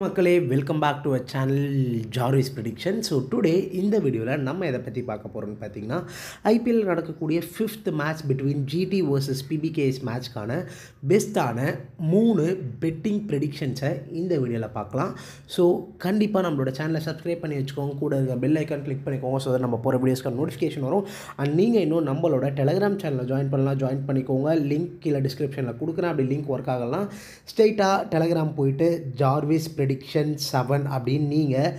மக்களே welcome back to a channel Jarvis prediction. So today இந்த வீடியோவில் நம்ம எதை பற்றி பார்க்க போகிறோம்னு பார்த்தீங்கன்னா, ஐபிஎல் நடக்கக்கூடிய 5th match between GT versus PBKS மேட்ச்க்கான பெஸ்ட்டான 3 பெட்டிங் ப்ரெடிக்ஷன்ஸை இந்த வீடியோவில் பார்க்கலாம். ஸோ கண்டிப்பாக நம்மளோட சேனலை சப்ஸ்கிரைப் பண்ணி வச்சுக்கோங்க, கூட இருக்க பெல் ஐக்கான் கிளிக் பண்ணிக்கோங்க. ஸோ நம்ம போகிற வீடியோஸ்க்கான நோட்டிஃபிகேஷன் வரும். அண்ட் நீங்கள் இன்னும் நம்மளோட டெலகிராம் சேனலில் ஜாயின் பண்ணிக்கோங்க. லிங்க் கீழே டிஸ்கிரிப்ஷனில் கொடுக்குறேன். அப்படி லிங்க் ஒர்க் ஆகலாம், ஸ்ட்ரெயிட்டாக டெலகிராம் போயிட்டு ஜார்விஸ் ப்ரெடிக்ஷன் 7 அப்படின்னு நீங்கள்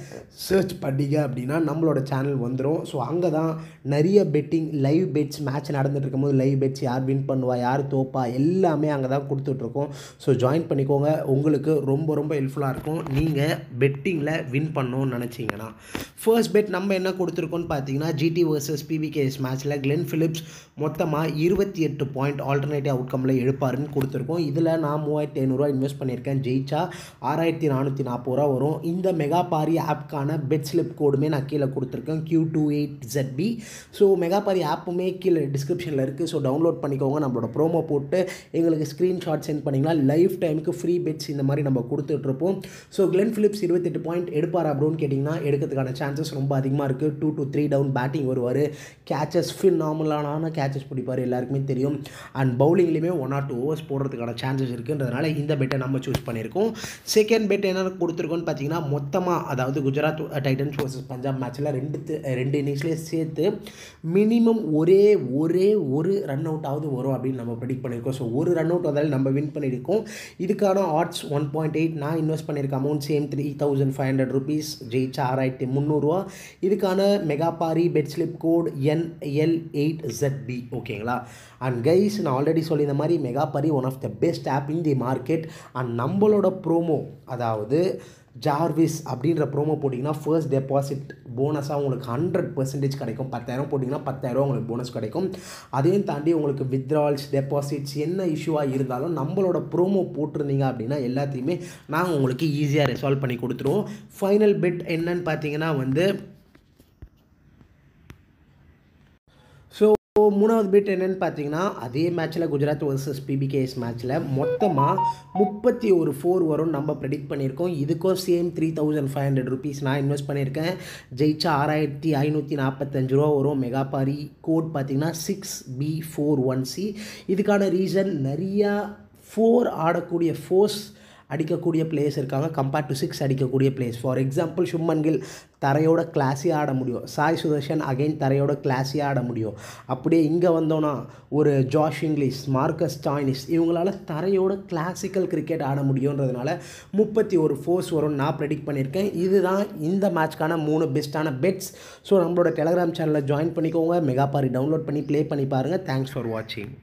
சர்ச் பண்ணிங்க அப்படின்னா நம்மளோட சேனல் வந்துடும். ஸோ அங்கே தான் நிறைய பெட்டிங் லைவ் பெட்ஸ் மேட்ச் நடந்துட்டு இருக்கும்போது லைவ் பெட்ஸ் யார் வின் பண்ணுவா, யார் தோப்பா, எல்லாமே அங்கே தான் கொடுத்துட்ருக்கோம். ஸோ ஜாயின் பண்ணிக்கோங்க, உங்களுக்கு ரொம்ப ரொம்ப ஹெல்ப்ஃபுல்லாக இருக்கும் நீங்கள் பெட்டிங்கில் வின் பண்ணணும்னு நினச்சிங்கன்னா. ஃபர்ஸ்ட் பெட் நம்ம என்ன கொடுத்துருக்கோன்னு பார்த்தீங்கன்னா, ஜிடி வர்சஸ் பிபிகேஎஸ் மேட்ச்சில் கிளென் ஃபிலிப்ஸ் மொத்தமாக 28 பாயிண்ட் ஆல்டர்னேட்டிவ் அவுட்கமில் எடுப்பாருன்னு கொடுத்துருக்கோம். இதில் நான் 3500 இன்வெஸ்ட் பண்ணியிருக்கேன். ஜெயிச்சா 6440 வரும். இந்த மெகா பாரி ஆப்க்கான பெட் ஸ்லிப் கோடுமே நான் கீழே கொடுத்துருக்கேன், Q28ZB. ஸோ மெகா பாரி ஆப்புமே கீழே டிஸ்கிரிப்ஷனில் இருக்குது. ஸோ டவுன்லோட் பண்ணிக்கோங்க. நம்மளோட ப்ரோமோ போட்டு எங்களுக்கு ஸ்க்ரீன்ஷாட் சென்ட் பண்ணிங்கன்னா லைஃப் டைமுக்கு ஃப்ரீ பெட்ஸ் இந்த மாதிரி நம்ம கொடுத்துட்ருப்போம். ஸோ கிளென் ஃபிலிப்ஸ் 28 பாயிண்ட் எடுப்பார் அப்படின்னு கேட்டிங்கன்னா எடுக்கிறதுக்கான சான்சஸ் ரொம்ப அதிகமாக இருக்குது. 2 to 3 டவுன் பேட்டிங் வருவார். கேச்சஸ் ஃபினாமினலான கேச்சஸ் பிடிப்பார், எல்லாருக்குமே தெரியும். அண்ட் பவுலிங்லேயுமே 1 or 2 ஓவர்ஸ் போடுறதுக்கான சான்சஸ் இருக்குன்றதுனால இந்த பெட்டை நம்ம சூஸ் பண்ணியிருக்கோம். செகண்ட் பெட் என்ன கொடுத்துருக்கோன்னு பார்த்தீங்கன்னா, மொத்தமாக அதாவது குஜராத் டைட்டன்ஸ் வர்சஸ் பஞ்சாப் மேட்ச்சில் ரெண்டு இன்னிங்ஸ்லேயே சேர்த்து மினிமம் ஒரே ஒரு ரன் அவுட் ஆகுது வரும் அப்படின்னு நம்ம ப்ரெடிக்ட் பண்ணியிருக்கோம். ஸோ ஒரு ரன் அவுட் வந்தாலும் நம்ம வின் பண்ணியிருக்கோம். இதுக்கான ஆட்ஸ் 1.8. நான் இன்வெஸ்ட் பண்ணியிருக்க அமௌண்ட் சேம் 3500 rupees. ஜெயிச்சா 6300. இதுக்கான Megapari bet slip code NL8ZB. ஓகேங்களா? அண்ட் கைஸ், நான் ஆல்ரெடி சொல்லி இந்த மாதிரி Megapari one of the best app in the market. And நம்மளோட ப்ரோமோ அதாவது ஜார்விஸ் அப்படின்ற ப்ரோமோ போட்டிங்கன்னா ஃபர்ஸ்ட் டெபாசிட் போனஸாக உங்களுக்கு 100% கிடைக்கும். 10,000 போட்டிங்கன்னா 10,000 உங்களுக்கு போனஸ் கிடைக்கும். அதையும் தாண்டி உங்களுக்கு வித்ட்ரால்ஸ், டெபாசிட்ஸ் என்ன இஷ்யூவாக இருந்தாலும் நம்மளோட ப்ரோமோ போட்டிருந்தீங்க அப்படின்னா எல்லாத்தையுமே நாங்கள் உங்களுக்கு ஈஸியாக ரிசால்வ் பண்ணி கொடுத்துருவோம். ஃபைனல் பெட் என்னன்னு பார்த்தீங்கன்னா மூணாவது பெட் என்னென்னு பார்த்தீங்கன்னா, அதே மேட்ச்சில் குஜராத் வர்சஸ் பிபிகேஎஸ் மேட்ச்சில் மொத்தமாக 31 வரும் நம்ம ப்ரெடிக்ட் பண்ணியிருக்கோம். இதுக்கும் சேம் 3500 rupees நான் இன்வெஸ்ட் பண்ணியிருக்கேன். ஜெயிச்சா 6545 வரும். மெகா பாரி கோட் பார்த்தீங்கன்னா 6B41C. இதுக்கான ரீசன் நிறையா 4 ஆடக்கூடிய அடிக்கக்கூடிய பிளேயர்ஸ் இருக்காங்க கம்பேர்ட் டு 6 அடிக்கக்கூடிய players. For example Shubman Gill தரையோட கிளாஸியாக ஆட முடியும். சாய் சுதர்ஷன் அகைன் தரையோட கிளாஸியாக ஆட முடியும். அப்படியே இங்கே வந்தோன்னா ஒரு ஜாஷ் இங்கிலீஷ், மார்க்கஸ் ஸ்டாய்னிஸ், இவங்களால தரையோட கிளாசிக்கல் கிரிக்கெட் ஆட முடியுன்றதுனால 31 வரும் நான் ப்ரெடிக்ட் பண்ணியிருக்கேன். இதுதான் இந்த மேட்ச்க்கான 3 பெஸ்ட்டான பெட்ஸ். ஸோ நம்மளோட டெலகிராம் சேனலில் ஜாயின் பண்ணிக்கோங்க, மெகா பாரி டவுன்லோட் பண்ணி ப்ளே பண்ணி பாருங்கள். தேங்க்ஸ் ஃபார் வாட்சிங்.